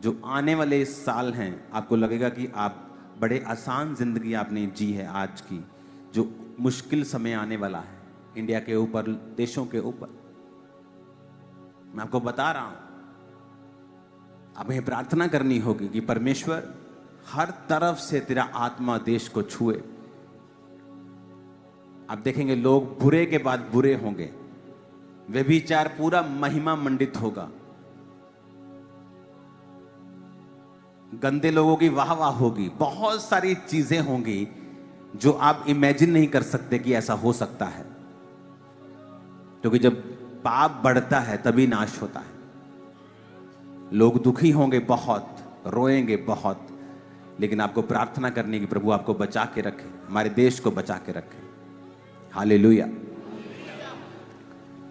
जो आने वाले साल हैं आपको लगेगा कि आप बड़े आसान जिंदगी आपने जी है आज की, जो मुश्किल समय आने वाला है इंडिया के ऊपर, देशों के ऊपर, मैं आपको बता रहा हूं। हमें प्रार्थना करनी होगी कि परमेश्वर हर तरफ से तेरा आत्मा देश को छुए। आप देखेंगे लोग बुरे के बाद बुरे होंगे, व्यभिचार पूरा महिमा मंडित होगा, गंदे लोगों की वाह वाह होगी, बहुत सारी चीजें होंगी जो आप इमेजिन नहीं कर सकते कि ऐसा हो सकता है। क्योंकि जब पाप बढ़ता है तभी नाश होता है। लोग दुखी होंगे बहुत, रोएंगे बहुत, लेकिन आपको प्रार्थना करनी कि प्रभु आपको बचा के रखे, हमारे देश को बचा के रखे। हालेलुया।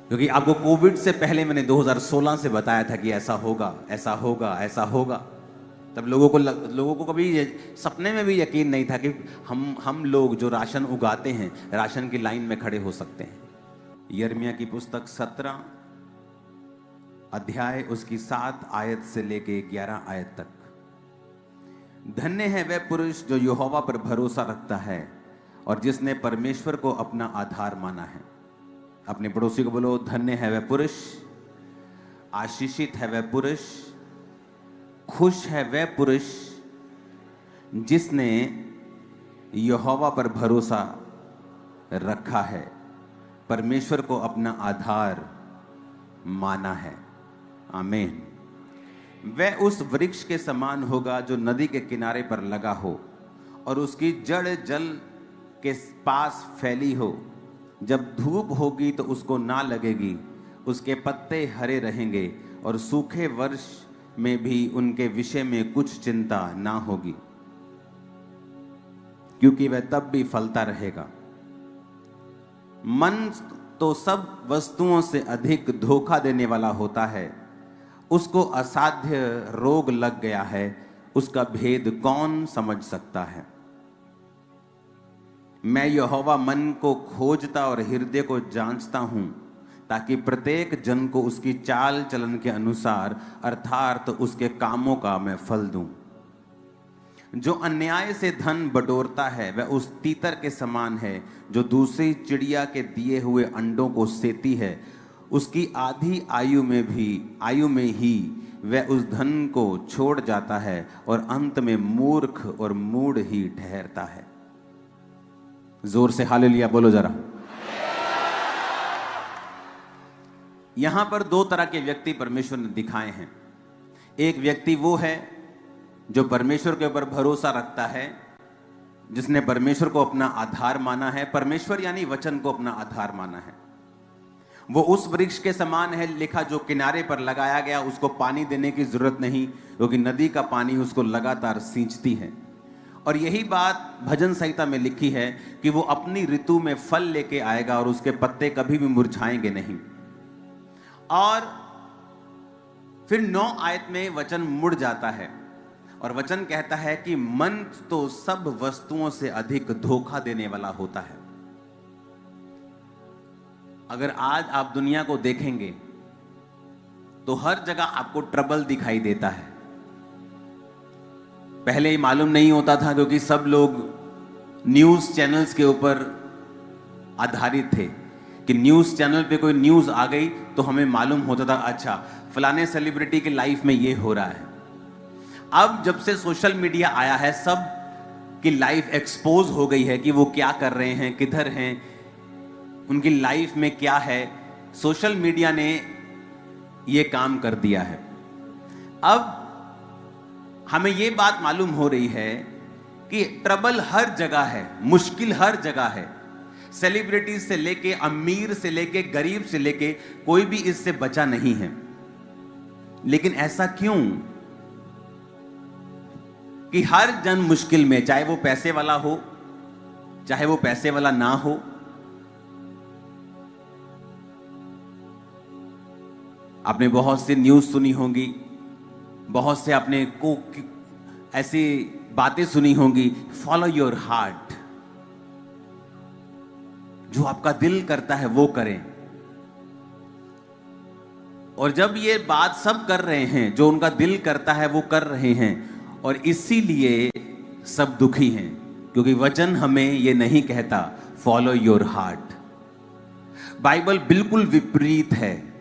क्योंकि आपको कोविड से पहले मैंने 2016 से बताया था कि ऐसा होगा, ऐसा होगा, ऐसा होगा। तब लोगों को कभी सपने में भी यकीन नहीं था कि हम लोग जो राशन उगाते हैं राशन की लाइन में खड़े हो सकते हैं। यिर्मयाह की पुस्तक 17 अध्याय उसकी 7 आयत से लेके 11 आयत तक। धन्य है वह पुरुष जो यहोवा पर भरोसा रखता है और जिसने परमेश्वर को अपना आधार माना है। अपने पड़ोसी को बोलो, धन्य है वह पुरुष, आशीषित है वह पुरुष, खुश है वह पुरुष जिसने यहोवा पर भरोसा रखा है, परमेश्वर को अपना आधार माना है। आमीन। वह उस वृक्ष के समान होगा जो नदी के किनारे पर लगा हो और उसकी जड़ जल के पास फैली हो। जब धूप होगी तो उसको ना लगेगी, उसके पत्ते हरे रहेंगे और सूखे वर्ष में भी उनके विषय में कुछ चिंता ना होगी, क्योंकि वह तब भी फलता रहेगा। मन तो सब वस्तुओं से अधिक धोखा देने वाला होता है, उसको असाध्य रोग लग गया है, उसका भेद कौन समझ सकता है। मैं यहोवा मन को खोजता और हृदय को जांचता हूं, ताकि प्रत्येक जन को उसकी चाल चलन के अनुसार अर्थात उसके कामों का मैं फल दूं। जो अन्याय से धन बटोरता है वह उस तीतर के समान है जो दूसरी चिड़िया के दिए हुए अंडों को सेती है। उसकी आधी आयु में ही वह उस धन को छोड़ जाता है और अंत में मूर्ख और मूढ़ ही ठहरता है। जोर से हालेलुया बोलो जरा। यहां पर 2 तरह के व्यक्ति परमेश्वर ने दिखाए हैं। एक व्यक्ति वो है जो परमेश्वर के ऊपर भरोसा रखता है, जिसने परमेश्वर को अपना आधार माना है, परमेश्वर यानी वचन को अपना आधार माना है। वो उस वृक्ष के समान है लिखा जो किनारे पर लगाया गया, उसको पानी देने की जरूरत नहीं, क्योंकि नदी का पानी उसको लगातार सींचती है। और यही बात भजन संहिता में लिखी है कि वो अपनी ऋतु में फल लेके आएगा और उसके पत्ते कभी भी मुरझाएंगे नहीं। और फिर 9 आयत में वचन मुड़ जाता है और वचन कहता है कि मन तो सब वस्तुओं से अधिक धोखा देने वाला होता है। अगर आज आप दुनिया को देखेंगे तो हर जगह आपको ट्रबल दिखाई देता है। पहले ही मालूम नहीं होता था क्योंकि सब लोग न्यूज चैनल्स के ऊपर आधारित थे कि न्यूज चैनल पे कोई न्यूज आ गई तो हमें मालूम होता था, अच्छा फलाने सेलिब्रिटी की लाइफ में ये हो रहा है। अब जब से सोशल मीडिया आया है, सब की लाइफ एक्सपोज हो गई है कि वो क्या कर रहे हैं, किधर हैं, उनकी लाइफ में क्या है। सोशल मीडिया ने ये काम कर दिया है। अब हमें ये बात मालूम हो रही है कि ट्रबल हर जगह है, मुश्किल हर जगह है। सेलिब्रिटी से लेके अमीर से लेके गरीब से लेके कोई भी इससे बचा नहीं है। लेकिन ऐसा क्यों कि हर जन मुश्किल में, चाहे वो पैसे वाला हो चाहे वो पैसे वाला ना हो। आपने बहुत सी न्यूज सुनी होंगी, बहुत से आपने को ऐसी बातें सुनी होंगी, फॉलो योर हार्ट, जो आपका दिल करता है वो करें। और जब ये बात सब कर रहे हैं, जो उनका दिल करता है वो कर रहे हैं, और इसीलिए सब दुखी हैं, क्योंकि वचन हमें ये नहीं कहता फॉलो योर हार्ट। बाइबल बिल्कुल विपरीत है।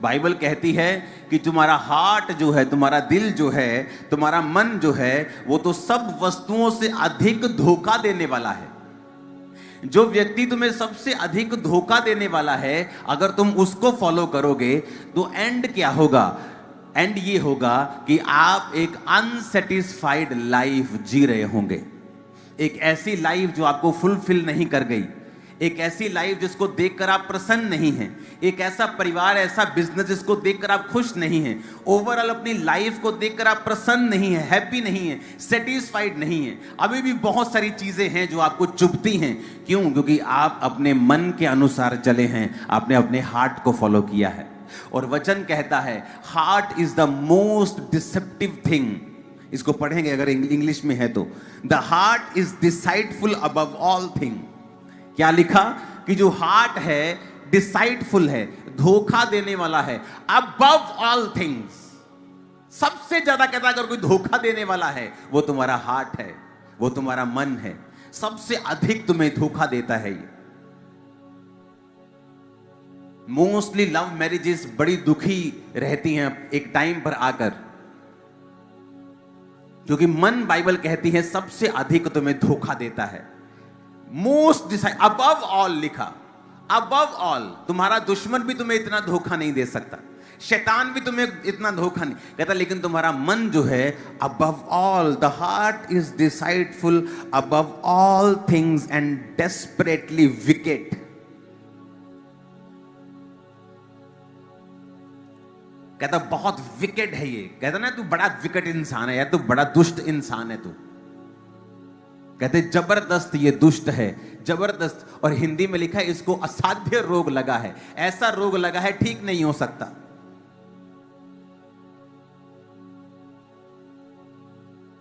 बाइबल कहती है कि तुम्हारा हार्ट जो है, तुम्हारा दिल जो है, तुम्हारा मन जो है, वो तो सब वस्तुओं से अधिक धोखा देने वाला है। जो व्यक्ति तुम्हें सबसे अधिक धोखा देने वाला है, अगर तुम उसको फॉलो करोगे तो एंड क्या होगा? एंड ये होगा कि आप एक अनसेटिस्फाइड लाइफ जी रहे होंगे। एक ऐसी लाइफ जो आपको फुलफिल नहीं कर गई, एक ऐसी लाइफ जिसको देखकर आप प्रसन्न नहीं हैं, एक ऐसा परिवार, ऐसा बिजनेस जिसको देखकर आप खुश नहीं हैं, ओवरऑल अपनी लाइफ को देखकर आप प्रसन्न नहीं हैं, हैप्पी नहीं हैं, सेटिस्फाइड नहीं हैं। अभी भी बहुत सारी चीजें हैं जो आपको चुभती हैं। क्यों? क्योंकि आप अपने मन के अनुसार चले हैं, आपने अपने हार्ट को फॉलो किया है। और वचन कहता है heart is the most deceptive thing. इसको पढ़ेंगे अगर इंग्लिश में है तो, the heart is deceitful above all thing. क्या लिखा? कि जो हार्ट है डिसाइडफुल है, धोखा देने वाला है, अबव ऑल थिंग्स। सबसे ज्यादा कहता है अगर कोई धोखा देने वाला है वो तुम्हारा हार्ट है, वो तुम्हारा मन है। सबसे अधिक तुम्हें धोखा देता है ये। मोस्टली लव मैरिजेस बड़ी दुखी रहती हैं एक टाइम पर आकर, क्योंकि मन, बाइबल कहती है, सबसे अधिक तुम्हें धोखा देता है। मोस्ट डिसाइड, अबव ऑल लिखा, अबव ऑल। तुम्हारा दुश्मन भी तुम्हें इतना धोखा नहीं दे सकता, शैतान भी तुम्हें इतना धोखा नहीं कहता, लेकिन तुम्हारा मन जो है, above all, the heart is deceitful above all things and desperately wicked. कहता बहुत विकेट है ये। कहता ना तू बड़ा विकेट इंसान है यार, तू बड़ा दुष्ट इंसान है तू। कहते जबरदस्त ये दुष्ट है, जबरदस्त। और हिंदी में लिखा है इसको असाध्य रोग लगा है। ऐसा रोग लगा है ठीक नहीं हो सकता।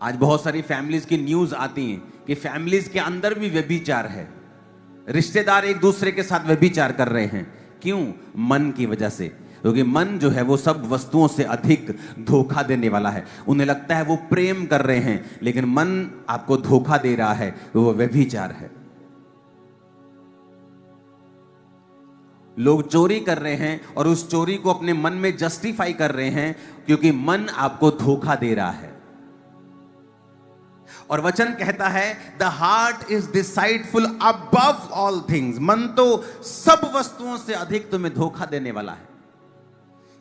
आज बहुत सारी फैमिलीज की न्यूज आती हैं कि फैमिलीज के अंदर भी व्यभिचार है, रिश्तेदार एक दूसरे के साथ व्यभिचार कर रहे हैं। क्यों? मन की वजह से। क्योंकि मन जो है वो सब वस्तुओं से अधिक धोखा देने वाला है। उन्हें लगता है वो प्रेम कर रहे हैं, लेकिन मन आपको धोखा दे रहा है, वो व्यभिचार है। लोग चोरी कर रहे हैं और उस चोरी को अपने मन में जस्टिफाई कर रहे हैं, क्योंकि मन आपको धोखा दे रहा है। और वचन कहता है the heart is deceitful above all things. मन तो सब वस्तुओं से अधिक तुम्हें धोखा देने वाला है।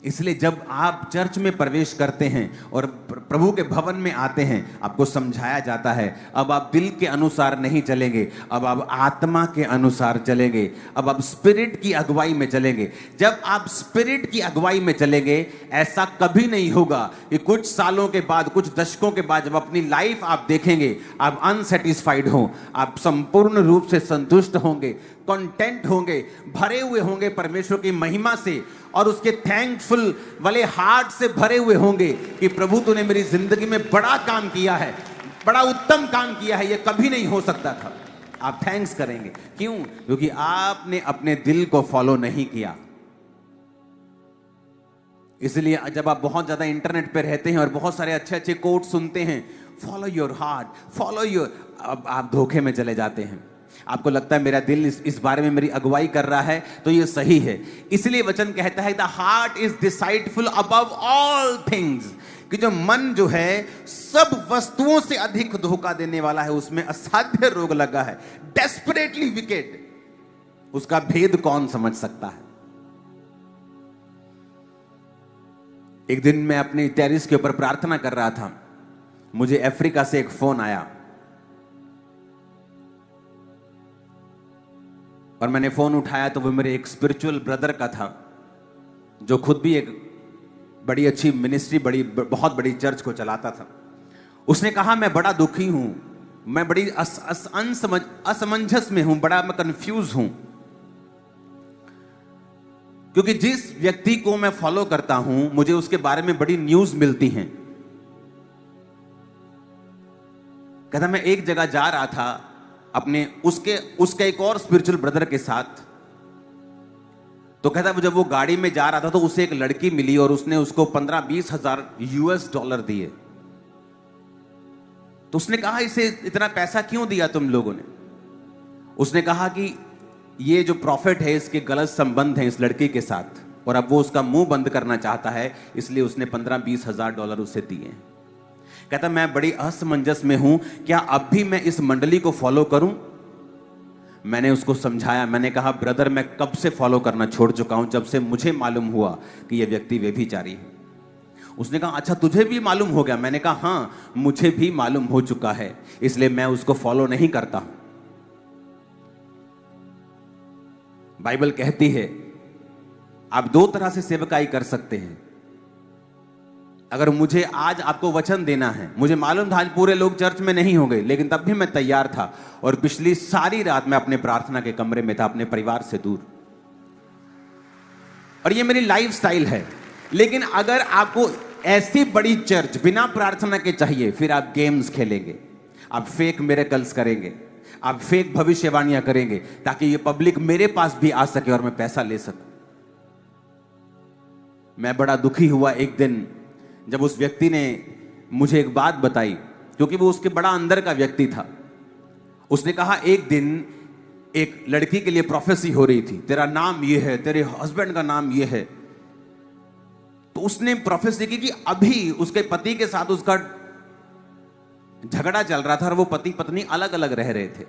इसलिए जब आप चर्च में प्रवेश करते हैं और प्रभु के भवन में आते हैं, आपको समझाया जाता है अब आप दिल के अनुसार नहीं चलेंगे, अब आप आत्मा के अनुसार चलेंगे, अब आप स्पिरिट की अगुवाई में चलेंगे। जब आप स्पिरिट की अगुवाई में चलेंगे, ऐसा कभी नहीं होगा कि कुछ सालों के बाद, कुछ दशकों के बाद जब अपनी लाइफ आप देखेंगे, आप अनसेटिस्फाइड हो। आप संपूर्ण रूप से संतुष्ट होंगे, कंटेंट होंगे, भरे हुए होंगे परमेश्वर की महिमा से, और उसके थैंकफुल वाले हार्ट से भरे हुए होंगे कि प्रभु तूने मेरी जिंदगी में बड़ा काम किया है, बड़ा उत्तम काम किया है, ये कभी नहीं हो सकता था। आप थैंक्स करेंगे। क्यों? क्योंकि आपने अपने दिल को फॉलो नहीं किया। इसलिए जब आप बहुत ज्यादा इंटरनेट पे रहते हैं और बहुत सारे अच्छे अच्छे कोट सुनते हैं, follow your heart, follow your, अब आप धोखे में चले जाते हैं। आपको लगता है मेरा दिल इस बारे में मेरी अगुवाई कर रहा है, तो ये सही है। इसलिए वचन कहता है the heart is deceitful above all things, कि जो मन जो है सब वस्तुओं से अधिक धोखा देने वाला है, उसमें असाध्य रोग लगा है, डेस्परेटली विकेट। उसका भेद कौन समझ सकता है? एक दिन मैं अपनी टेरिस के ऊपर प्रार्थना कर रहा था, मुझे अफ्रीका से एक फोन आया और मैंने फोन उठाया तो वो मेरे एक स्पिरिचुअल ब्रदर का था, जो खुद भी एक बड़ी अच्छी मिनिस्ट्री, बहुत बड़ी चर्च को चलाता था। उसने कहा मैं बड़ा दुखी हूं, मैं बड़ी असमंजस में हूं, बड़ा मैं कंफ्यूज हूं, क्योंकि जिस व्यक्ति को मैं फॉलो करता हूं मुझे उसके बारे में बड़ी न्यूज मिलती हैं। कहता मैं एक जगह जा रहा था अपने उसके एक और स्पिरिचुअल ब्रदर के साथ, तो कहता जब वो गाड़ी में जा रहा था तो उसे एक लड़की मिली और उसने उसको 15-20 हजार US$ दिए। तो उसने कहा इसे इतना पैसा क्यों दिया तुम लोगों ने? उसने कहा कि ये जो प्रॉफिट है इसके गलत संबंध हैं इस लड़की के साथ और अब वो उसका मुंह बंद करना चाहता है, इसलिए उसने 15-20 हजार डॉलर उसे दिए। कहता मैं बड़ी असमंजस में हूं, क्या अब भी मैं इस मंडली को फॉलो करूं? मैंने उसको समझाया, मैंने कहा ब्रदर मैं कब से फॉलो करना छोड़ चुका हूं, जब से मुझे मालूम हुआ कि यह व्यक्ति व्यभिचारी है। उसने कहा अच्छा तुझे भी मालूम हो गया? मैंने कहा हाँ मुझे भी मालूम हो चुका है, इसलिए मैं उसको फॉलो नहीं करता हूं। बाइबल कहती है आप दो तरह से सेवकाई कर सकते हैं। अगर मुझे आज आपको वचन देना है, मुझे मालूम था आज पूरे लोग चर्च में नहीं होंगे, लेकिन तब भी मैं तैयार था और पिछली सारी रात मैं अपने प्रार्थना के कमरे में था, अपने परिवार से दूर, और ये मेरी लाइफ स्टाइल है। लेकिन अगर आपको ऐसी बड़ी चर्च बिना प्रार्थना के चाहिए, फिर आप गेम्स खेलेंगे, आप फेक मिरेकल्स करेंगे, आप फेक भविष्यवाणियां करेंगे ताकि ये पब्लिक मेरे पास भी आ सके और मैं पैसा ले सकूं। मैं बड़ा दुखी हुआ एक दिन जब उस व्यक्ति ने मुझे एक बात बताई, क्योंकि वो उसके बड़ा अंदर का व्यक्ति था। उसने कहा एक दिन एक लड़की के लिए प्रोफेसी हो रही थी, तेरा नाम ये है, तेरे हस्बैंड का नाम ये है। तो उसने प्रोफेसी की कि अभी उसके पति के साथ उसका झगड़ा चल रहा था और वो पति पत्नी अलग अलग रह रहे थे।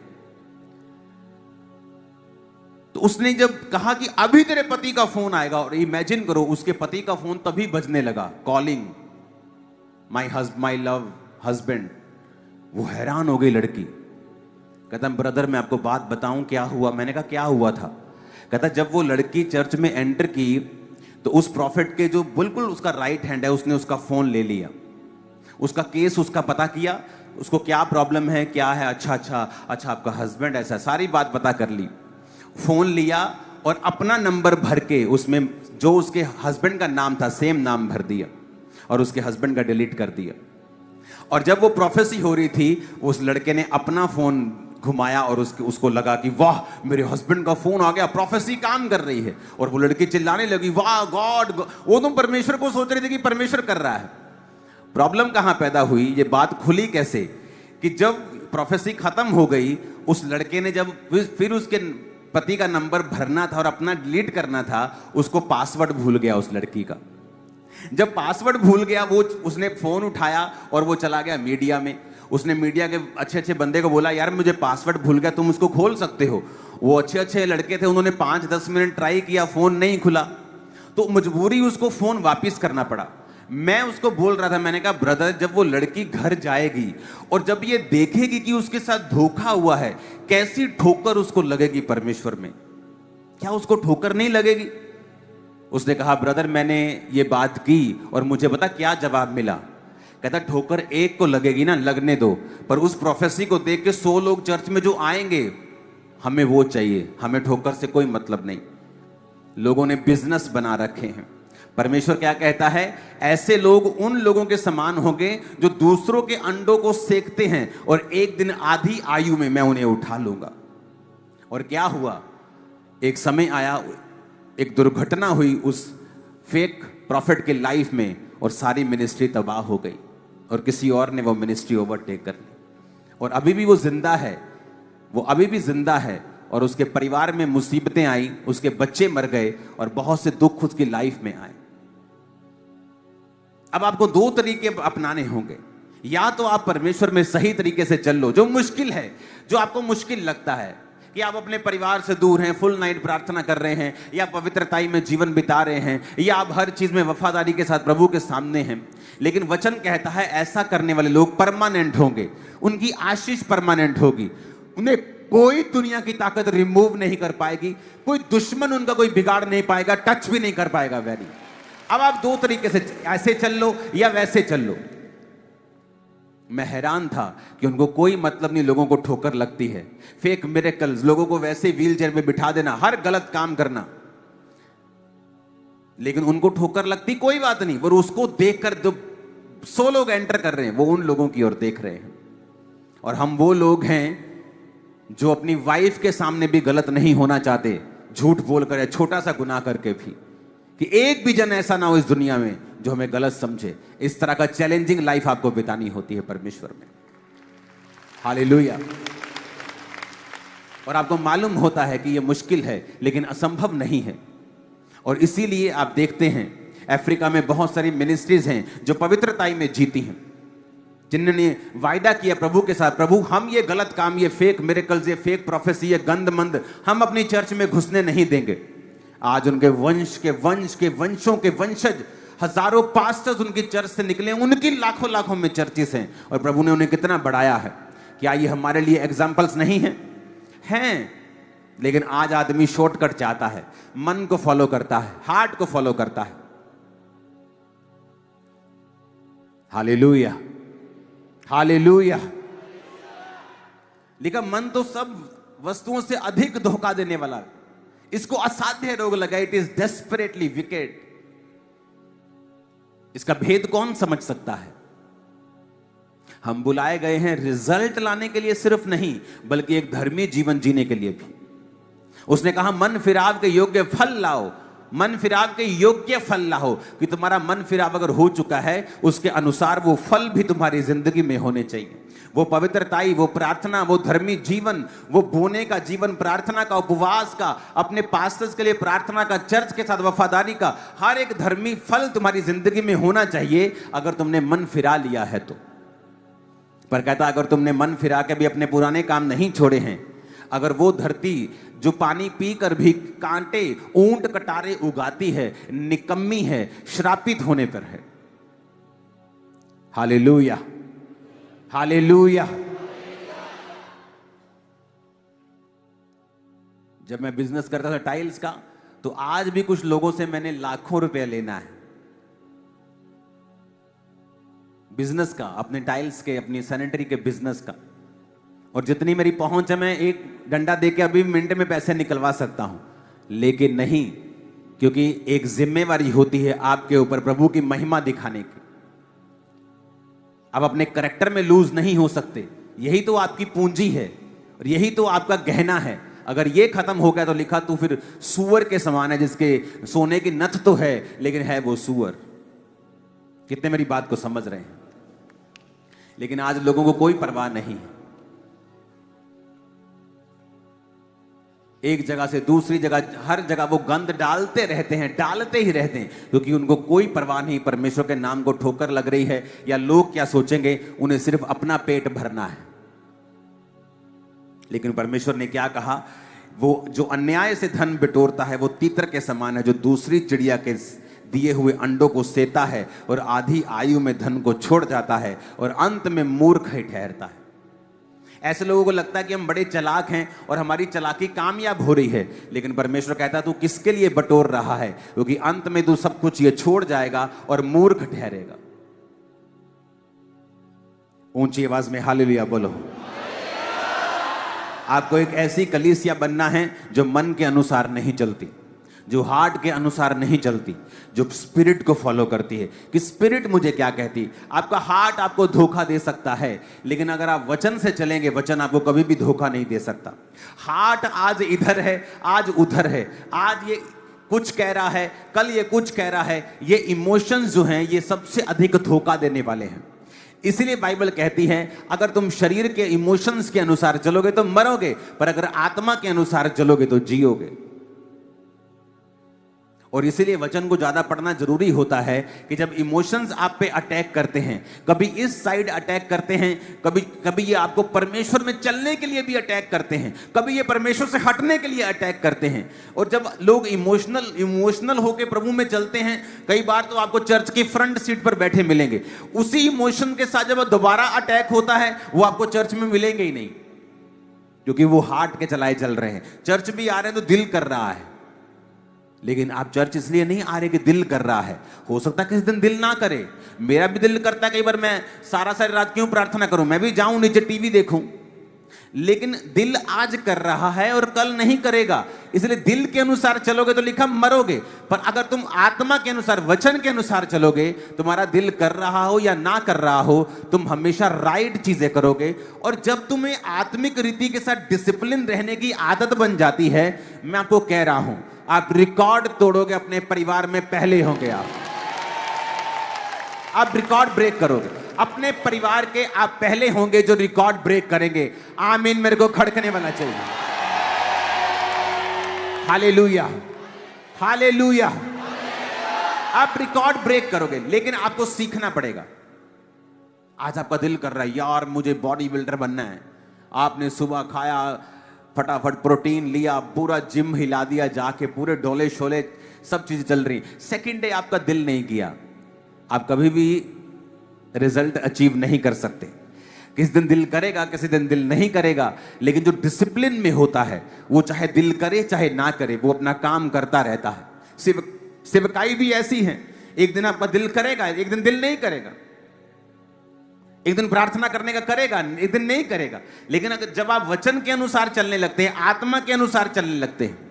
तो उसने जब कहा कि अभी तेरे पति का फोन आएगा, और इमेजिन करो उसके पति का फोन तभी बजने लगा, कॉलिंग माई लव हस्बैंड। वो हैरान हो गई लड़की। कहता ब्रदर मैं आपको बात बताऊं क्या हुआ? मैंने कहा क्या हुआ था? कहता जब वो लड़की चर्च में एंटर की तो उस प्रॉफिट के जो बिल्कुल उसका राइट हैंड है उसने उसका फोन ले लिया, उसका केस उसका पता किया, उसको क्या प्रॉब्लम है क्या है, अच्छा आपका हस्बैंड ऐसा, सारी बात पता कर ली। फोन लिया और अपना नंबर भर के उसमें जो उसके हस्बैंड का नाम था सेम नाम भर दिया और उसके हस्बैंड का डिलीट कर दिया। और जब वो प्रोफेसी हो रही थी उस लड़के ने अपना फोन घुमाया और उसको लगा कि वाह मेरे हस्बैंड का फोन आ गया, प्रोफेसी काम कर रही है। और वो लड़की चिल्लाने लगी वाह गॉड, वो तो परमेश्वर को सोच रही थी कि परमेश्वर कर रहा है। प्रॉब्लम कहां पैदा हुई, ये बात खुली कैसे कि जब प्रोफेसी खत्म हो गई, उस लड़के ने जब फिर उसके पति का नंबर भरना था और अपना डिलीट करना था, उसको पासवर्ड भूल गया उस लड़की का। जब पासवर्ड भूल गया वो उसने फोन उठाया और वो चला गया मीडिया में। उसने मीडिया के अच्छे बंदे को बोला यार मुझे पासवर्ड भूल गया, तुम उसको खोल सकते हो। वो अच्छे लड़के थे, उन्होंने 5-10 मिनट ट्राई किया, फोन नहीं खुला, तो मजबूरी उसको फोन वापस करना पड़ा। मैं उसको बोल रहा था, मैंने कहा ब्रदर जब वो लड़की घर जाएगी और जब ये देखेगी कि उसके साथ धोखा हुआ है, कैसी ठोकर उसको लगेगी परमेश्वर में, क्या उसको ठोकर नहीं लगेगी? उसने कहा ब्रदर मैंने ये बात की और मुझे पता क्या जवाब मिला। कहता ठोकर एक को लगेगी ना, लगने दो, पर उस प्रोफेसी को देख के 100 लोग चर्च में जो आएंगे हमें वो चाहिए, हमें ठोकर से कोई मतलब नहीं। लोगों ने बिजनेस बना रखे हैं। परमेश्वर क्या कहता है, ऐसे लोग उन लोगों के समान होंगे जो दूसरों के अंडों को सेकते हैं और एक दिन आधी आयु में मैं उन्हें उठा लूंगा। और क्या हुआ, एक समय आया, एक दुर्घटना हुई उस फेक प्रॉफिट के लाइफ में और सारी मिनिस्ट्री तबाह हो गई और किसी और ने वो मिनिस्ट्री ओवरटेक कर ली। और अभी भी वो जिंदा है, वो अभी भी जिंदा है और उसके परिवार में मुसीबतें आई, उसके बच्चे मर गए और बहुत से दुख उसकी लाइफ में आए। अब आपको 2 तरीके अपनाने होंगे, या तो आप परमेश्वर में सही तरीके से चल लो, जो मुश्किल है, जो आपको मुश्किल लगता है कि आप अपने परिवार से दूर हैं, फुल नाइट प्रार्थना कर रहे हैं, या पवित्रताई में जीवन बिता रहे हैं, या आप हर चीज में वफादारी के साथ प्रभु के सामने हैं। लेकिन वचन कहता है ऐसा करने वाले लोग परमानेंट होंगे, उनकी आशीष परमानेंट होगी, उन्हें कोई दुनिया की ताकत रिमूव नहीं कर पाएगी, कोई दुश्मन उनका कोई बिगाड़ नहीं पाएगा, टच भी नहीं कर पाएगा। वेरी अब आप 2 तरीके से, ऐसे चल लो या वैसे चल लो। मैं हैरान था कि उनको कोई मतलब नहीं, लोगों को ठोकर लगती है, फेक मिरेकल्स, लोगों को वैसे व्हीलचेयर में बिठा देना, हर गलत काम करना, लेकिन उनको ठोकर लगती कोई बात नहीं। पर उसको देखकर जो 100 लोग एंटर कर रहे हैं वो उन लोगों की ओर देख रहे हैं। और हम वो लोग हैं जो अपनी वाइफ के सामने भी गलत नहीं होना चाहते, झूठ बोलकर या छोटा सा गुनाह करके भी, कि एक भी जन ऐसा ना हो इस दुनिया में जो हमें गलत समझे। इस तरह का चैलेंजिंग लाइफ आपको बितानी होती है परमेश्वर में। हालेलुया। और आपको मालूम होता है कि यह मुश्किल है लेकिन असंभव नहीं है। और इसीलिए आप देखते हैं अफ्रीका में बहुत सारी मिनिस्ट्रीज हैं जो पवित्रताई में जीती हैं, जिन्होंने वायदा किया प्रभु के साथ, प्रभु हम ये गलत काम, ये फेक मिरेकल्स, ये फेक प्रोफेसी, ये गंदमंद हम अपनी चर्च में घुसने नहीं देंगे। आज उनके वंश के वंशों के वंशज, हजारों पास्टर्स उनकी चर्च से निकले, उनकी लाखों लाखों में चर्चेस हैं और प्रभु ने उन्हें कितना बढ़ाया है। क्या ये हमारे लिए एग्जाम्पल्स नहीं है? हैं। लेकिन आज आदमी शॉर्टकट चाहता है, मन को फॉलो करता है, हार्ट को फॉलो करता है। Hallelujah, hallelujah. लेकिन मन तो सब वस्तुओं से अधिक धोखा देने वाला है। इसको असाध्य रोग लगा, इट इज डेस्परेटली विकेड। इसका भेद कौन समझ सकता है? हम बुलाए गए हैं रिजल्ट लाने के लिए सिर्फ नहीं, बल्कि एक धर्मी जीवन जीने के लिए भी। उसने कहा मन फिराव के योग्य फल लाओ, मन फिराव के योग्य फल लाओ, कि तुम्हारा मन फिराव अगर हो चुका है उसके अनुसार वो फल भी तुम्हारी जिंदगी में होने चाहिए। वो पवित्रताई, वो प्रार्थना, वो धर्मी जीवन, वो बोने का जीवन, प्रार्थना का, उपवास का, अपने पास्टर्स के लिए प्रार्थना का, चर्च के साथ वफादारी का, हर एक धर्मी फल तुम्हारी जिंदगी में होना चाहिए अगर तुमने मन फिरा लिया है तो। पर कहता अगर तुमने मन फिरा के भी अपने पुराने काम नहीं छोड़े हैं, अगर वो धरती जो पानी पीकर भी कांटे ऊंट कटारे उगाती है, निकम्मी है, श्रापित होने पर है। Hallelujah, hallelujah. जब मैं बिजनेस करता था टाइल्स का, तो आज भी कुछ लोगों से मैंने लाखों रुपए लेना है बिजनेस का, अपने टाइल्स के, अपनी सैनिटरी के बिजनेस का। और जितनी मेरी पहुंच है मैं एक डंडा देके अभी मिनट में पैसे निकलवा सकता हूं, लेकिन नहीं, क्योंकि एक जिम्मेवारी होती है आपके ऊपर प्रभु की महिमा दिखाने की। आप अपने करैक्टर में लूज नहीं हो सकते। यही तो आपकी पूंजी है और यही तो आपका गहना है। अगर ये खत्म हो गया तो लिखा तो फिर सूअर के समान है, जिसके सोने की नथ तो है लेकिन है वो सूअर। कितने मेरी बात को समझ रहे हैं? लेकिन आज लोगों को कोई परवाह नहीं है। एक जगह से दूसरी जगह, हर जगह वो गंद डालते रहते हैं, डालते ही रहते हैं, क्योंकि उनको कोई परवाह नहीं परमेश्वर के नाम को ठोकर लग रही है या लोग क्या सोचेंगे। उन्हें सिर्फ अपना पेट भरना है। लेकिन परमेश्वर ने क्या कहा? वो जो अन्याय से धन बिटोरता है वो तीतर के समान है, जो दूसरी चिड़िया के दिए हुए अंडों को सेता है और आधी आयु में धन को छोड़ जाता है और अंत में मूर्ख ही ठहरता है। ऐसे लोगों को लगता है कि हम बड़े चालाक हैं और हमारी चालाकी कामयाब हो रही है, लेकिन परमेश्वर कहता है तू किसके लिए बटोर रहा है, क्योंकि अंत में तू सब कुछ ये छोड़ जाएगा और मूर्ख ठहरेगा। ऊंची आवाज में हालेलुया बोलो। आपको एक ऐसी कलीसिया बनना है जो मन के अनुसार नहीं चलती, जो हार्ट के अनुसार नहीं चलती, जो स्पिरिट को फॉलो करती है कि स्पिरिट मुझे क्या कहती। आपका हार्ट आपको धोखा दे सकता है, लेकिन अगर आप वचन से चलेंगे, वचन आपको कभी भी धोखा नहीं दे सकता। हार्ट आज इधर है, आज उधर है, आज ये कुछ कह रहा है, कल ये कुछ कह रहा है। ये इमोशंस जो हैं ये सबसे अधिक धोखा देने वाले हैं। इसीलिए बाइबल कहती है अगर तुम शरीर के इमोशंस के अनुसार चलोगे तो मरोगे, पर अगर आत्मा के अनुसार चलोगे तो जियोगे। और इसीलिए वचन को ज्यादा पढ़ना जरूरी होता है कि जब इमोशंस आप पे अटैक करते हैं, कभी इस साइड अटैक करते हैं, कभी ये आपको परमेश्वर में चलने के लिए भी अटैक करते हैं, कभी ये परमेश्वर से हटने के लिए अटैक करते हैं। और जब लोग इमोशनल होकर प्रभु में चलते हैं, कई बार तो आपको चर्च की फ्रंट सीट पर बैठे मिलेंगे। उसी इमोशन के साथ जब दोबारा अटैक होता है वो आपको चर्च में मिलेंगे ही नहीं, क्योंकि वो हार्ट के चलाए चल रहे हैं। चर्च भी आ रहे हैं तो दिल कर रहा है, लेकिन आप चर्च इसलिए नहीं आ रहे कि दिल कर रहा है। हो सकता है किसी दिन दिल ना करे, मेरा भी दिल करता है कई बार मैं सारी रात क्यों प्रार्थना करूं, मैं भी जाऊं नीचे टीवी देखूं, लेकिन दिल आज कर रहा है और कल नहीं करेगा, इसलिए दिल के अनुसार चलोगे तो लिखा मरोगे। पर अगर तुम आत्मा के अनुसार, वचन के अनुसार चलोगे, तुम्हारा दिल कर रहा हो या ना कर रहा हो, तुम हमेशा राइट चीजें करोगे। और जब तुम्हें आत्मिक रीति के साथ डिसिप्लिन रहने की आदत बन जाती है, मैं आपको कह रहा हूं, आप रिकॉर्ड तोड़ोगे, अपने परिवार में पहले होंगे। आप रिकॉर्ड ब्रेक करोगे अपने परिवार के, आप पहले होंगे जो रिकॉर्ड ब्रेक करेंगे। आमीन मेरे को खड़कने वाला चाहिए। Hallelujah, hallelujah. आप रिकॉर्ड ब्रेक करोगे, लेकिन आपको सीखना पड़ेगा। आज आपका दिल कर रहा है यार मुझे बॉडी बिल्डर बनना है, आपने सुबह खाया, फटाफट प्रोटीन लिया, पूरा जिम हिला दिया जाके, पूरे डोले शोले सब चीजें चल रही। सेकंड डे आपका दिल नहीं किया, आप कभी भी रिजल्ट अचीव नहीं कर सकते। किसी दिन दिल करेगा, किसी दिन दिल नहीं करेगा, लेकिन जो डिसिप्लिन में होता है वो चाहे दिल करे चाहे ना करे, वो अपना काम करता रहता है। सेवकाई भी ऐसी है, एक दिन आपका दिल करेगा, एक दिन दिल नहीं करेगा, एक दिन प्रार्थना करने का करेगा, एक दिन नहीं करेगा। लेकिन अगर जब आप वचन के अनुसार चलने लगते हैं, आत्मा के अनुसार चलने लगते हैं,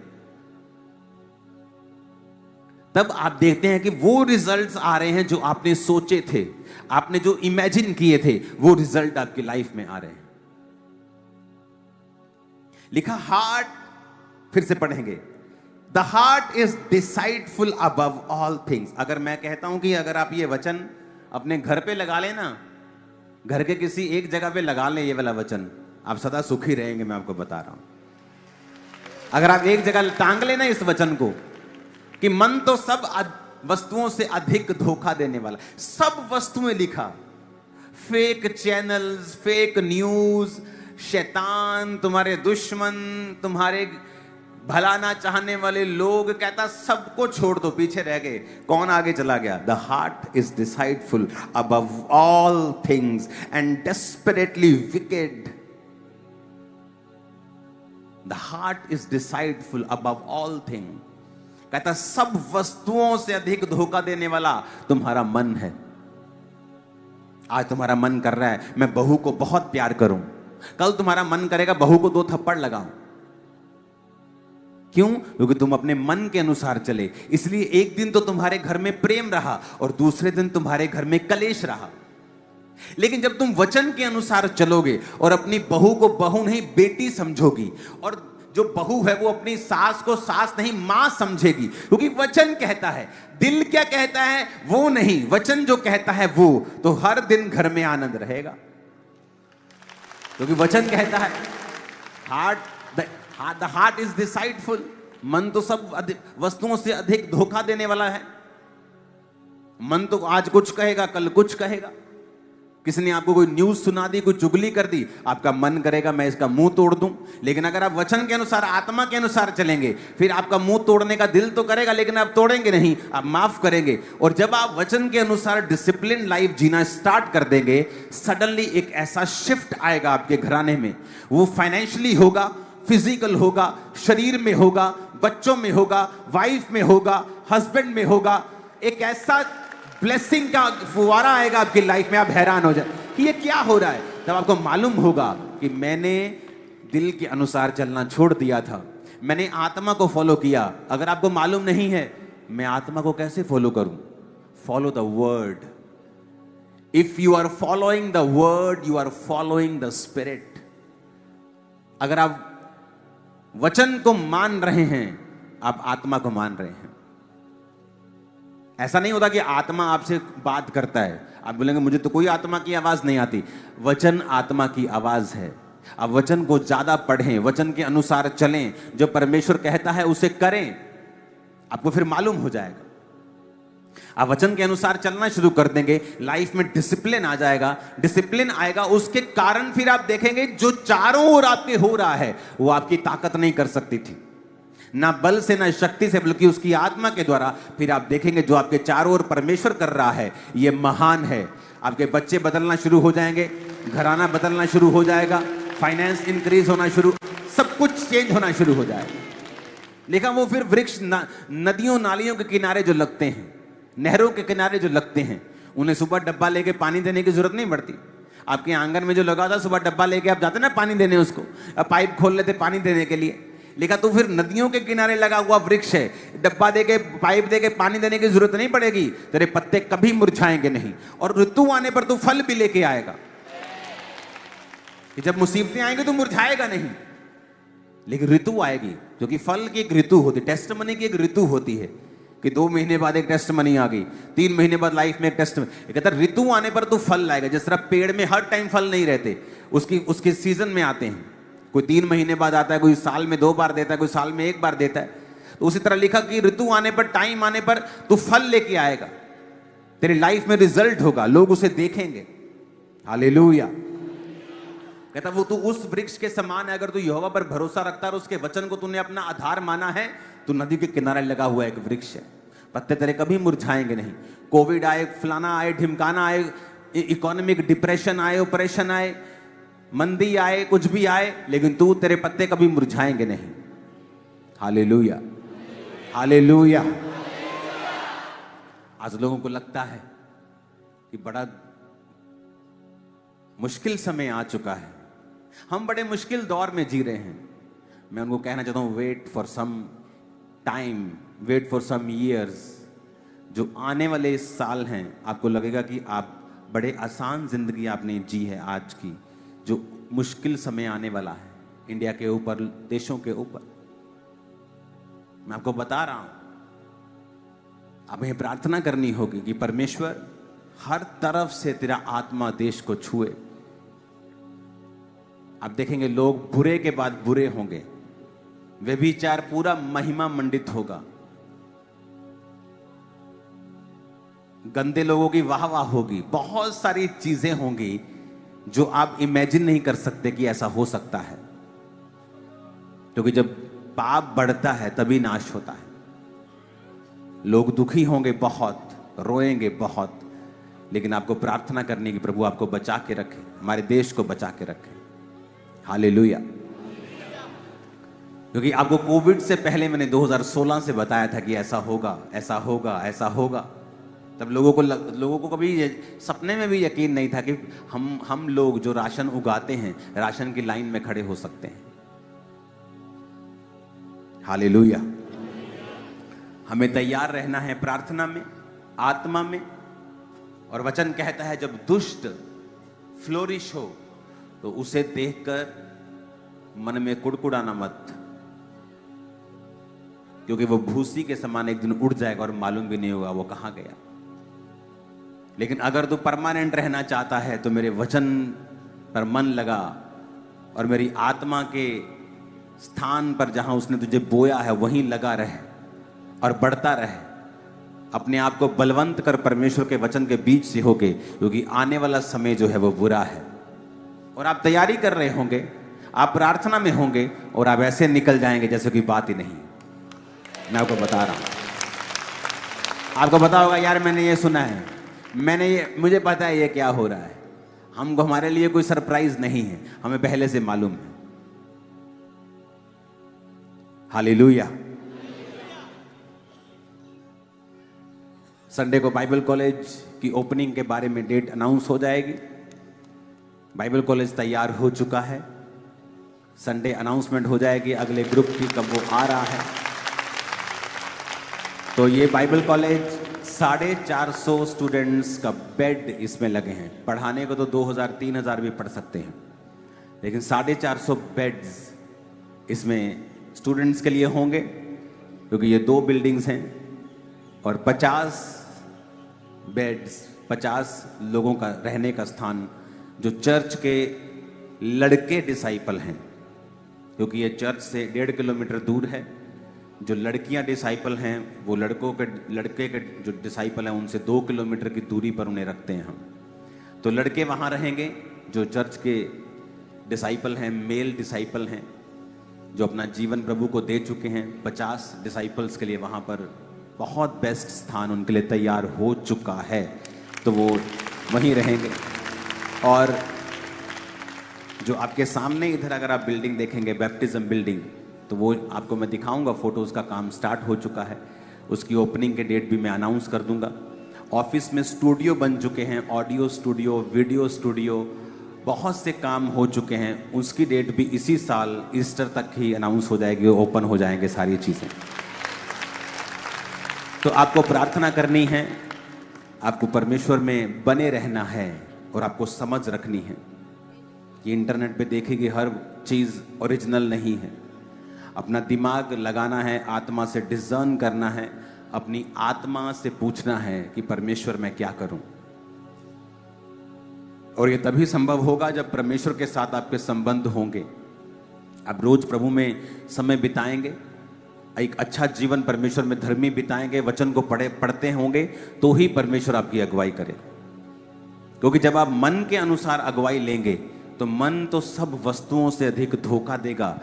तब आप देखते हैं कि वो रिजल्ट्स आ रहे हैं जो आपने सोचे थे, आपने जो इमेजिन किए थे, वो रिजल्ट आपकी लाइफ में आ रहे हैं। लिखा हार्ट, फिर से पढ़ेंगे, the heart is deceitful above all things. अगर मैं कहता हूं कि अगर आप ये वचन अपने घर पे लगा लेना, घर के किसी एक जगह पे लगा लें ये वाला वचन, आप सदा सुखी रहेंगे। मैं आपको बता रहा हूं, अगर आप एक जगह टांग लेना इस वचन को कि मन तो सब वस्तुओं से अधिक धोखा देने वाला। सब वस्तुएं लिखा, फेक चैनल्स, फेक न्यूज, शैतान, तुम्हारे दुश्मन, तुम्हारे भला ना चाहने वाले लोग, कहता सबको छोड़ दो, पीछे रह गए, कौन आगे चला गया। The heart is deceitful above all things and desperately wicked. The heart is deceitful above all things, कहता सब वस्तुओं से अधिक धोखा देने वाला तुम्हारा मन है। आज तुम्हारा मन कर रहा है मैं बहू को बहुत प्यार करूं, कल तुम्हारा मन करेगा बहू को 2 थप्पड़ लगाऊं। क्यों? क्योंकि तुम अपने मन के अनुसार चले। इसलिए एक दिन तो तुम्हारे घर में प्रेम रहा और दूसरे दिन तुम्हारे घर में कलेश रहा। लेकिन जब तुम वचन के अनुसार चलोगे और अपनी बहू को बहू नहीं बेटी समझोगी, और जो बहू है वो अपनी सास को सास नहीं मां समझेगी, क्योंकि वचन कहता है, दिल क्या कहता है वो नहीं, वचन जो कहता है वो, तो हर दिन घर में आनंद रहेगा। क्योंकि वचन कहता है द हार्ट इज डिसाइडफुल, मन तो सब वस्तुओं से अधिक धोखा देने वाला है। मन तो आज कुछ कहेगा, कल कुछ कहेगा। किसी ने आपको कोई न्यूज सुना दी, कोई चुगली कर दी, आपका मन करेगा मैं इसका मुंह तोड़ दूं। लेकिन अगर आप वचन के अनुसार, आत्मा के अनुसार चलेंगे, फिर आपका मुंह तोड़ने का दिल तो करेगा, लेकिन आप तोड़ेंगे नहीं, आप माफ करेंगे। और जब आप वचन के अनुसार डिसिप्लिन लाइफ जीना स्टार्ट कर देंगे, सडनली एक ऐसा शिफ्ट आएगा आपके घराने में। वो फाइनेंशियली होगा, फिजिकल होगा, शरीर में होगा, बच्चों में होगा, वाइफ में होगा, हस्बैंड में होगा। एक ऐसा ब्लेसिंग का फुवारा आएगा आपकी लाइफ में, आप हैरान हो जाए कि ये क्या हो रहा है। तब आपको मालूम होगा कि मैंने दिल के अनुसार चलना छोड़ दिया था, मैंने आत्मा को फॉलो किया। अगर आपको मालूम नहीं है मैं आत्मा को कैसे फॉलो करूं, follow the word. If you are following the word, you are following the spirit. अगर आप वचन को मान रहे हैं, आप आत्मा को मान रहे हैं। ऐसा नहीं होता कि आत्मा आपसे बात करता है, आप बोलेंगे मुझे तो कोई आत्मा की आवाज नहीं आती। वचन आत्मा की आवाज है। आप वचन को ज्यादा पढ़ें, वचन के अनुसार चलें, जो परमेश्वर कहता है उसे करें, आपको फिर मालूम हो जाएगा। आप वचन के अनुसार चलना शुरू कर देंगे, लाइफ में डिसिप्लिन आ जाएगा। डिसिप्लिन आएगा, उसके कारण फिर आप देखेंगे जो चारों ओर आपके हो रहा है वो आपकी ताकत नहीं कर सकती थी, ना बल से ना शक्ति से, बल्कि उसकी आत्मा के द्वारा। फिर आप देखेंगे जो आपके चारों ओर परमेश्वर कर रहा है ये महान है। आपके बच्चे बदलना शुरू हो जाएंगे, घराना बदलना शुरू हो जाएगा, फाइनेंस इंक्रीज होना शुरू, सब कुछ चेंज होना शुरू हो जाएगा। लिखा वो फिर वृक्ष नदियों नालियों के किनारे जो लगते हैं, नहरों के किनारे जो लगते हैं, उन्हें सुबह डब्बा लेके पानी देने की जरूरत नहीं पड़ती। आपके आंगन में जो लगा था, सुबह डब्बा लेके आप जाते ना पानी देने उसको, अब पाइप खोल लेते पानी देने के लिए, लिखा तो फिर नदियों के किनारे लगा हुआ वृक्ष है, डब्बा देके पाइप देके पानी देने की जरूरत नहीं पड़ेगी, तेरे पत्ते कभी मुरझाएंगे नहीं, और ऋतु आने पर तू फल भी लेके आएगा। कि जब मुसीबतें आएंगी तो मुरझाएगा नहीं, लेकिन ऋतु आएगी, क्योंकि फल की एक ऋतु होती है, टेस्टमनी की एक ऋतु होती है कि 2 महीने बाद एक टेस्टमनी आ गई, 3 महीने बाद लाइफ में एक टेस्टमनी। कहता ऋतु आने पर तो फल लाएगा। जिस तरह पेड़ में हर टाइम फल नहीं रहते, उसके सीजन में आते हैं, कोई 3 महीने बाद आता है, कोई साल में 2 बार देता है, कोई साल में 1 बार देता है। तो उसी तरह लिखा कि ऋतु आने पर, टाइम आने पर तू फल लेके आएगा, तेरी लाइफ में रिजल्ट होगा, लोग उसे देखेंगे। हालेलुया। कहता वो तू उस वृक्ष के समान है, अगर तू यहोवा पर भरोसा रखता है और उसके वचन को तूने अपना आधार माना है, तू नदी के किनारे लगा हुआ एक वृक्ष है, पत्ते तेरे कभी मुरझाएंगे नहीं। कोविड आए, फलाना आए, ढिमकाना आए, इकोनॉमिक डिप्रेशन आए, ऑपरेशन आए, मंदी आए, कुछ भी आए, लेकिन तू, तेरे पत्ते कभी मुरझाएंगे नहीं। Hallelujah, hallelujah. आज लोगों को लगता है कि बड़ा मुश्किल समय आ चुका है, हम बड़े मुश्किल दौर में जी रहे हैं। मैं उनको कहना चाहता हूं, wait for some time, wait for some years. जो आने वाले साल हैं, आपको लगेगा कि आप बड़े आसान जिंदगी आपने जी है आज की, जो मुश्किल समय आने वाला है इंडिया के ऊपर, देशों के ऊपर। मैं आपको बता रहा हूं, हमें प्रार्थना करनी होगी कि परमेश्वर हर तरफ से तेरा आत्मा देश को छुए। आप देखेंगे लोग बुरे के बाद बुरे होंगे, व्यभिचार पूरा महिमा मंडित होगा, गंदे लोगों की वाह वाह होगी, बहुत सारी चीजें होंगी जो आप इमेजिन नहीं कर सकते कि ऐसा हो सकता है। क्योंकि जब पाप बढ़ता है तभी नाश होता है। लोग दुखी होंगे बहुत, रोएंगे बहुत, लेकिन आपको प्रार्थना करनी कि प्रभु आपको बचा के रखे, हमारे देश को बचा के रखे। हालेलुया। क्योंकि आपको कोविड से पहले मैंने 2016 से बताया था कि ऐसा होगा, ऐसा होगा, ऐसा होगा। तब लोगों को कभी सपने में भी यकीन नहीं था कि हम लोग जो राशन उगाते हैं, राशन की लाइन में खड़े हो सकते हैं। हालेलुया। हमें तैयार रहना है प्रार्थना में, आत्मा में। और वचन कहता है जब दुष्ट फ्लोरिश हो तो उसे देखकर मन में कुड़कुड़ाना मत, क्योंकि वो भूसी के समान एक दिन उड़ जाएगा और मालूम भी नहीं होगा वो कहां गया। लेकिन अगर तू परमानेंट रहना चाहता है तो मेरे वचन पर मन लगा और मेरी आत्मा के स्थान पर जहां उसने तुझे बोया है वहीं लगा रहे और बढ़ता रहे। अपने आप को बलवंत कर परमेश्वर के वचन के बीच से होके, क्योंकि आने वाला समय जो है वो बुरा है। और आप तैयारी कर रहे होंगे, आप प्रार्थना में होंगे और आप ऐसे निकल जाएंगे जैसे कोई बात ही नहीं। मैं आपको बता रहा हूं, आपको पता होगा यार मैंने ये सुना है, मुझे पता है ये क्या हो रहा है। हमको, हमारे लिए कोई सरप्राइज नहीं है, हमें पहले से मालूम है। हालेलुया। संडे को बाइबल कॉलेज की ओपनिंग के बारे में डेट अनाउंस हो जाएगी। बाइबल कॉलेज तैयार हो चुका है, संडे अनाउंसमेंट हो जाएगी अगले ग्रुप की, कब वो आ रहा है। तो ये बाइबल कॉलेज 450 स्टूडेंट्स का बेड इसमें लगे हैं। पढ़ाने को तो 2000-3000 भी पढ़ सकते हैं, लेकिन 450 बेड्स इसमें स्टूडेंट्स के लिए होंगे, क्योंकि ये 2 बिल्डिंग्स हैं। और 50 बेड्स, 50 लोगों का रहने का स्थान, जो चर्च के लड़के डिसाइपल हैं, क्योंकि ये चर्च से 1.5 किलोमीटर दूर है। जो लड़कियां डिसाइपल हैं वो लड़के के जो डिसाइपल हैं उनसे 2 किलोमीटर की दूरी पर उन्हें रखते हैं हम। तो लड़के वहाँ रहेंगे जो चर्च के डिसाइपल हैं, मेल डिसाइपल हैं, जो अपना जीवन प्रभु को दे चुके हैं। 50 डिसाइपल्स के लिए वहाँ पर बहुत बेस्ट स्थान उनके लिए तैयार हो चुका है, तो वो वहीं रहेंगे। और जो आपके सामने इधर अगर आप बिल्डिंग देखेंगे, बैप्टिज्म बिल्डिंग, तो वो आपको मैं दिखाऊंगा फोटो, उसका काम स्टार्ट हो चुका है। उसकी ओपनिंग के डेट भी मैं अनाउंस कर दूंगा। ऑफिस में स्टूडियो बन चुके हैं, ऑडियो स्टूडियो, वीडियो स्टूडियो, बहुत से काम हो चुके हैं, उसकी डेट भी इसी साल ईस्टर तक ही अनाउंस हो जाएगी, ओपन हो जाएंगे सारी चीज़ें। तो आपको प्रार्थना करनी है, आपको परमेश्वर में बने रहना है और आपको समझ रखनी है कि इंटरनेट पे देखेगी हर चीज़ ओरिजिनल नहीं है। अपना दिमाग लगाना है, आत्मा से डिज़र्न करना है, अपनी आत्मा से पूछना है कि परमेश्वर मैं क्या करूं। और ये तभी संभव होगा जब परमेश्वर के साथ आपके संबंध होंगे। आप रोज प्रभु में समय बिताएंगे, एक अच्छा जीवन परमेश्वर में धर्मी बिताएंगे, वचन को पढ़ते होंगे, तो ही परमेश्वर आपकी अगुवाई करे। क्योंकि जब आप मन के अनुसार अगुवाई लेंगे तो मन तो सब वस्तुओं से अधिक धोखा देगा।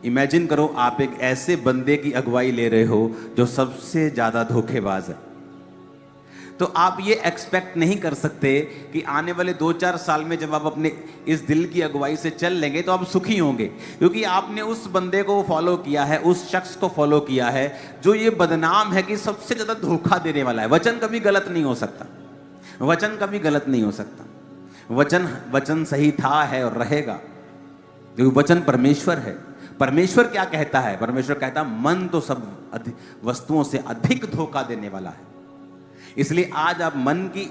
इमेजिन करो, आप एक ऐसे बंदे की अगुवाई ले रहे हो जो सबसे ज्यादा धोखेबाज है। तो आप ये एक्सपेक्ट नहीं कर सकते कि आने वाले 2-4 साल में जब आप अपने इस दिल की अगुवाई से चल लेंगे तो आप सुखी होंगे, क्योंकि आपने उस बंदे को फॉलो किया है, उस शख्स को फॉलो किया है जो ये बदनाम है कि सबसे ज्यादा धोखा देने वाला है। वचन कभी गलत नहीं हो सकता, वचन कभी गलत नहीं हो सकता। वचन सही था, है और रहेगा, क्योंकि वचन परमेश्वर है। परमेश्वर क्या कहता है? परमेश्वर कहता है मन तो सब वस्तुओं से अधिक धोखा देने वाला है। इसलिए आज आप मन की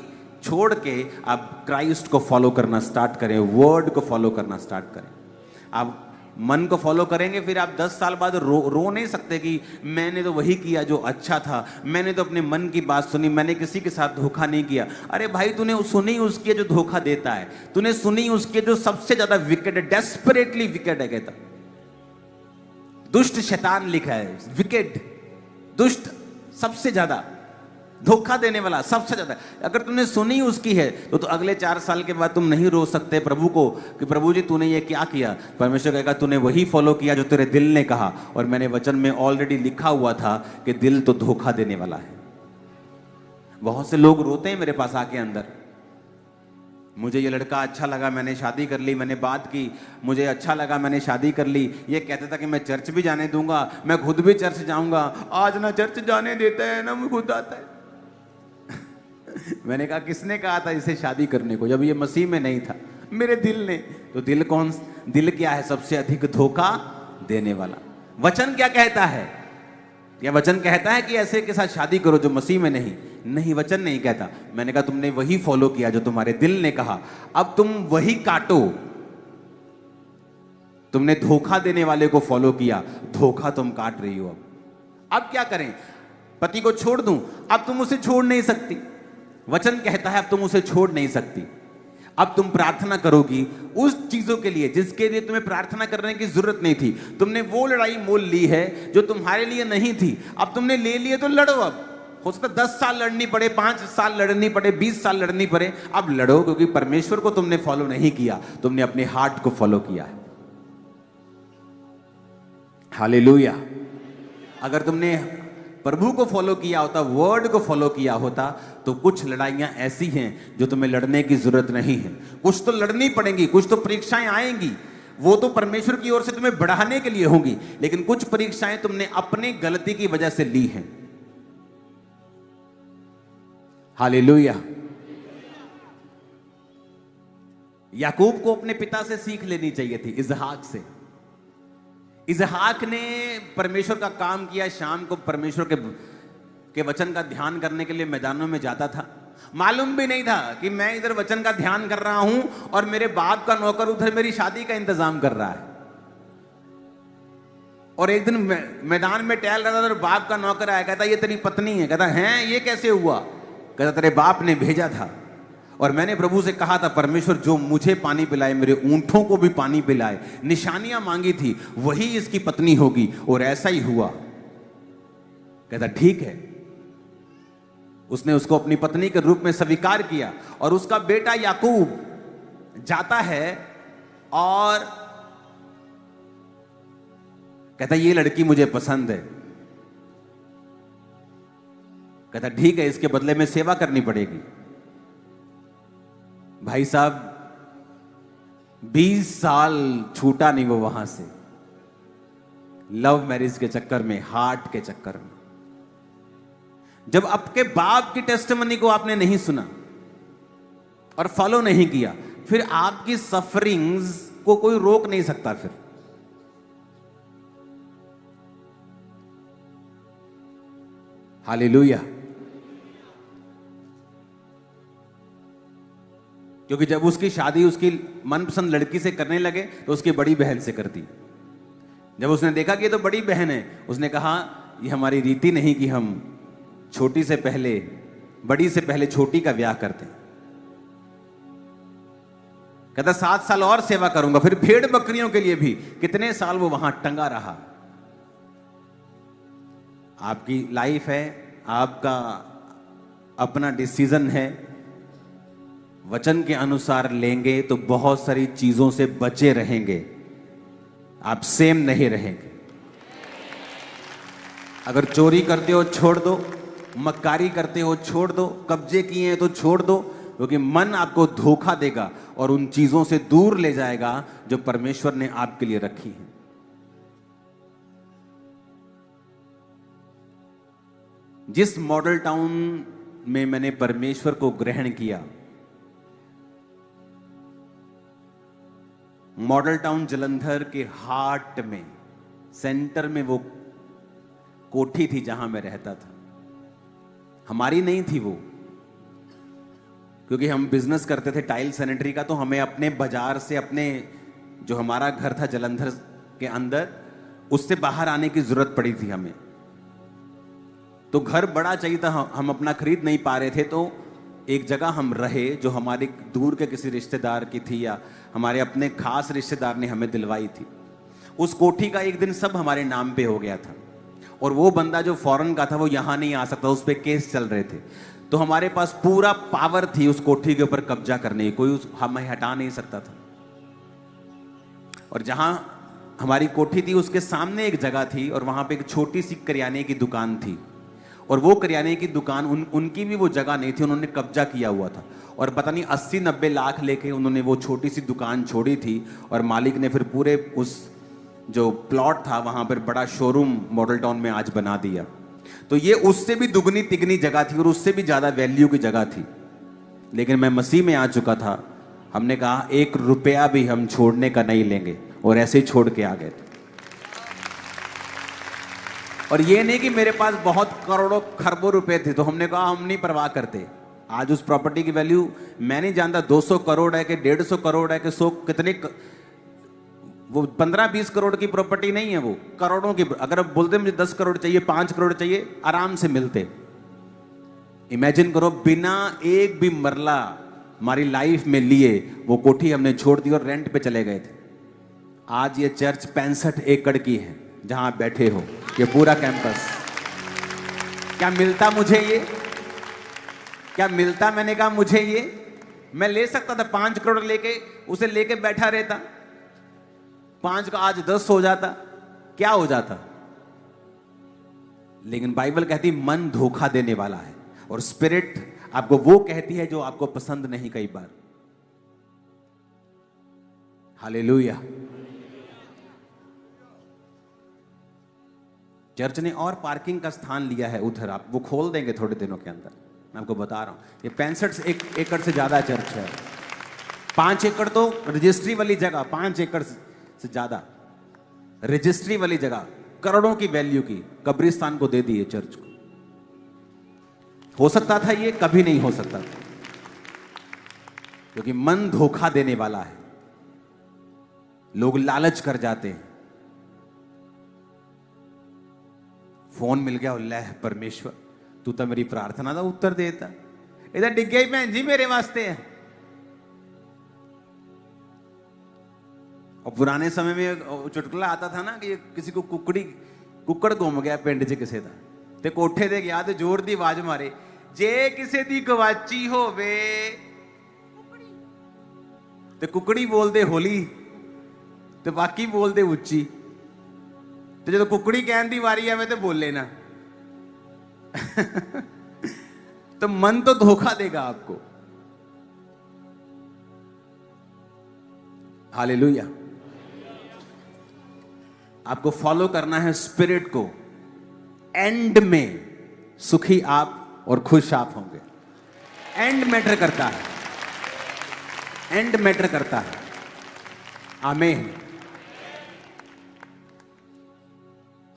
छोड़ के आप क्राइस्ट को फॉलो करना स्टार्ट करें, वर्ड को फॉलो करना स्टार्ट करें। आप मन को फॉलो करेंगे, फिर आप 10 साल बाद रो नहीं सकते कि मैंने तो वही किया जो अच्छा था, मैंने तो अपने मन की बात सुनी, मैंने किसी के साथ धोखा नहीं किया। अरे भाई, तूने सुनी उसके जो धोखा देता है, तूने सुनी उसके जो सबसे ज्यादा विकेट है, डेस्परेटली विकेट है। कहता दुष्ट शैतान लिखा है, विकेट, दुष्ट, सबसे ज्यादा धोखा देने वाला, सबसे ज्यादा। अगर तुमने सुनी उसकी है तो अगले 4 साल के बाद तुम नहीं रो सकते प्रभु को कि प्रभु जी तूने ये क्या किया। परमेश्वर कहेगा तूने वही फॉलो किया जो तेरे दिल ने कहा, और मैंने वचन में ऑलरेडी लिखा हुआ था कि दिल तो धोखा देने वाला है। बहुत से लोग रोते हैं मेरे पास आके अंदर, मुझे ये लड़का अच्छा लगा, मैंने शादी कर ली, मैंने बात की, मुझे अच्छा लगा, मैंने शादी कर ली। ये कहता था कि मैं चर्च भी जाने दूंगा, मैं खुद भी चर्च जाऊंगा। आज ना चर्च जाने देता है ना मैं खुद आता है। मैंने कहा किसने कहा था इसे शादी करने को, जब ये मसीह में नहीं था? मेरे दिल ने। तो दिल क्या है? सबसे अधिक धोखा देने वाला। वचन क्या कहता है? या वचन कहता है कि ऐसे के साथ शादी करो जो मसीह में नहीं, वचन नहीं कहता। मैंने कहा तुमने वही फॉलो किया जो तुम्हारे दिल ने कहा, अब तुम वही काटो। तुमने धोखा देने वाले को फॉलो किया, धोखा तुम काट रही हो। अब क्या करें? पति को छोड़ दूं? अब तुम उसे छोड़ नहीं सकती। वचन कहता है अब तुम उसे छोड़ नहीं सकती। अब तुम प्रार्थना करोगी उस चीजों के लिए जिसके लिए तुम्हें प्रार्थना करने की जरूरत नहीं थी। तुमने वो लड़ाई मोल ली है जो तुम्हारे लिए नहीं थी, अब तुमने ले लिए तो लड़ो। अब हो सकता 10 साल लड़नी पड़े, 5 साल लड़नी पड़े, 20 साल लड़नी पड़े, अब लड़ो, क्योंकि परमेश्वर को तुमने फॉलो नहीं किया, तुमने अपने हार्ट को फॉलो किया है। हालेलुया। अगर तुमने प्रभु को फॉलो किया होता, वर्ड को फॉलो किया होता, तो कुछ लड़ाइयां ऐसी हैं जो तुम्हें लड़ने की जरूरत नहीं है। कुछ तो लड़नी पड़ेंगी, कुछ तो परीक्षाएं आएंगी, वो तो परमेश्वर की ओर से तुम्हें बढ़ाने के लिए होंगी, लेकिन कुछ परीक्षाएं तुमने अपनी गलती की वजह से ली हैं। हालेलुया। याकूब को अपने पिता से सीख लेनी चाहिए थी, इसहाक से। इसहाक ने परमेश्वर का काम किया, शाम को परमेश्वर के वचन का ध्यान करने के लिए मैदानों में जाता था। मालूम भी नहीं था कि मैं इधर वचन का ध्यान कर रहा हूं और मेरे बाप का नौकर उधर मेरी शादी का इंतजाम कर रहा है। और एक दिन मैदान में टहल रहा था और बाप का नौकर आया, कहता ये तेरी पत्नी है। कहता है, ये कैसे हुआ? कहता तेरे बाप ने भेजा था और मैंने प्रभु से कहा था परमेश्वर जो मुझे पानी पिलाए मेरे ऊंटों को भी पानी पिलाए। निशानियां मांगी थी, वही इसकी पत्नी होगी, और ऐसा ही हुआ। कहता ठीक है। उसने उसको अपनी पत्नी के रूप में स्वीकार किया और उसका बेटा याकूब जाता है और कहता ये लड़की मुझे पसंद है। कहता ठीक है, इसके बदले में सेवा करनी पड़ेगी। भाई साहब 20 साल छूटा नहीं वो वहां से, लव मैरिज के चक्कर में, हार्ट के चक्कर में। जब आपके बाप की टेस्टिमनी को आपने नहीं सुना और फॉलो नहीं किया, फिर आपकी सफरिंग्स को कोई रोक नहीं सकता फिर। हालेलुया। क्योंकि जब उसकी शादी उसकी मनपसंद लड़की से करने लगे तो उसकी बड़ी बहन से कर दी। जब उसने देखा कि ये तो बड़ी बहन है, उसने कहा ये हमारी रीति नहीं कि हम छोटी से पहले बड़ी से पहले छोटी का ब्याह करते। कहता 7 साल और सेवा करूंगा। फिर भेड़ बकरियों के लिए भी कितने साल वो वहां टंगा रहा। आपकी लाइफ है, आपका अपना डिसीजन है। वचन के अनुसार लेंगे तो बहुत सारी चीजों से बचे रहेंगे, आप सेम नहीं रहेंगे। अगर चोरी करते हो छोड़ दो, मक्कारी करते हो छोड़ दो, कब्जे किए हैं तो छोड़ दो, क्योंकि मन आपको धोखा देगा और उन चीजों से दूर ले जाएगा जो परमेश्वर ने आपके लिए रखी है। जिस मॉडल टाउन में मैंने परमेश्वर को ग्रहण किया, मॉडल टाउन जलंधर के हार्ट में, सेंटर में वो कोठी थी जहां मैं रहता था। हमारी नहीं थी वो, क्योंकि हम बिजनेस करते थे टाइल सैनिटरी का, तो हमें अपने बाजार से, अपने जो हमारा घर था जलंधर के अंदर, उससे बाहर आने की जरूरत पड़ी थी हमें। तो घर बड़ा चाहिए था, हम अपना खरीद नहीं पा रहे थे, तो एक जगह हम रहे जो हमारे दूर के किसी रिश्तेदार की थी या हमारे अपने खास रिश्तेदार ने हमें दिलवाई थी। उस कोठी का एक दिन सब हमारे नाम पे हो गया था, और वो बंदा जो फॉरेन का था वो यहां नहीं आ सकता, उस पे केस चल रहे थे। तो हमारे पास पूरा पावर थी उस कोठी के ऊपर कब्जा करने की, कोई हमें हटा नहीं सकता था। और जहां हमारी कोठी थी उसके सामने एक जगह थी, और वहां पे एक छोटी सी करियाने की दुकान थी, और वो करियाने की दुकान उनकी भी वो जगह नहीं थी, उन्होंने कब्जा किया हुआ था। और पता नहीं 80-90 लाख लेके उन्होंने वो छोटी सी दुकान छोड़ी थी, और मालिक ने फिर पूरे उस जो प्लॉट था वहां पर बड़ा शोरूम मॉडल टाउन में आज बना दिया। तो ये उससे भी दुगनी तिगनी जगह थी और उससे भी ज्यादा वैल्यू की जगह थी। लेकिन मैं मसीह में आ चुका था, हमने कहा 1 रुपया भी हम छोड़ने का नहीं लेंगे, और ऐसे ही छोड़ के आ गए थे। और ये नहीं कि मेरे पास बहुत करोड़ों खरबों रुपए थे, तो हमने कहा हम नहीं परवाह करते। आज उस प्रॉपर्टी की वैल्यू मैं नहीं जानता 200 करोड़ है कि 150 करोड़ है कि 100 कितने, वो 15-20 करोड़ की प्रॉपर्टी नहीं है, वो करोड़ों की। अगर आप बोलते मुझे 10 करोड़ चाहिए, 5 करोड़ चाहिए, आराम से मिलते। इमेजिन करो, बिना एक भी मरला हमारी लाइफ में लिए वो कोठी हमने छोड़ दी और रेंट पे चले गए थे। आज ये चर्च 65 एकड़ की है जहां आप बैठे हो, ये पूरा कैंपस। क्या मिलता मुझे ये? क्या मिलता? मैंने कहा मुझे ये, मैं ले सकता था 5 करोड़ लेके, उसे लेके बैठा रहता, 5 का आज 10 हो जाता, क्या हो जाता। लेकिन बाइबल कहती मन धोखा देने वाला है, और स्पिरिट आपको वो कहती है जो आपको पसंद नहीं कई बार। हालेलुया। चर्च ने और पार्किंग का स्थान लिया है उधर, आप वो खोल देंगे थोड़े दिनों के अंदर, मैं आपको बता रहा हूं। ये 65 एकड़ से ज्यादा चर्च है। 5 एकड़ तो रजिस्ट्री वाली जगह, 5 एकड़ से ज्यादा रजिस्ट्री वाली जगह, करोड़ों की वैल्यू की कब्रिस्तान को दे दी है चर्च को। हो सकता था ये? कभी नहीं हो सकता था, क्योंकि मन धोखा देने वाला है। लोग लालच कर जाते हैं। फोन मिल गया, ले परमेश्वर तू तो मेरी प्रार्थना का उत्तर देता, इधर डिग गई भैन जी मेरे वास्ते है। और पुराने समय में चुटकुला आता था ना कि किसी को कुक्कड़ घुम गया पिंड च किसी का, ते कोठे ते गया ते जोर दी आवाज मारे, जे किसी दी गवाची होवे ते कुकड़ी बोलदे होली ते बाकी बोलदे उच्ची, ते जो कुकड़ी कहन दी वारी आवे ते बोले ना। तो मन तो धोखा देगा आपको। हालेलुया। आपको फॉलो करना है स्पिरिट को। एंड में सुखी आप और खुश आप होंगे। एंड मैटर करता है। एंड मैटर करता है। आमीन।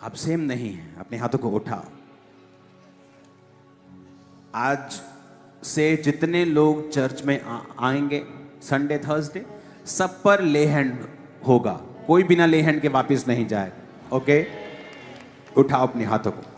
आप सेम नहीं हैं, अपने हाथों को उठाओ। आज से जितने लोग चर्च में आएंगे संडे थर्सडे, सब पर ले हैंड होगा, कोई बिना ले हैंड के वापस नहीं जाएगा। ओके, उठाओ अपने हाथों को।